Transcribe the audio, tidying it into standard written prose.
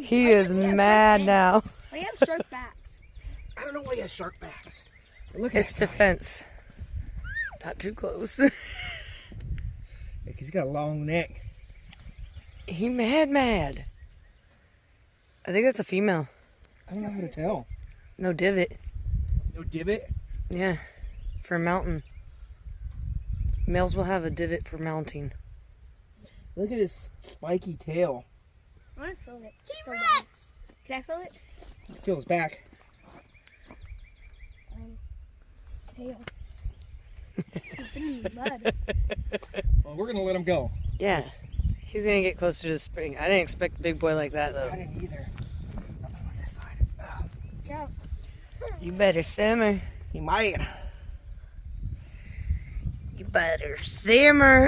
He is mad now. Why do you have shark backs? I don't know why he has shark backs. Look It's defense. Not too close. He's got a long neck. He mad. I think that's a female. I don't know how to tell. No divot. No divot? Yeah, for mounting. Males will have a divot for mounting. Look at his spiky tail. I want to feel it. T-Rex! Can I feel it? Feel his back. Tail. He's been in the mud. Well, we're going to let him go. Yeah, he's gonna get closer to the spring. I didn't expect a big boy like that though. I didn't either. I'll put him on this side. Jump. You better simmer. He might. You better simmer.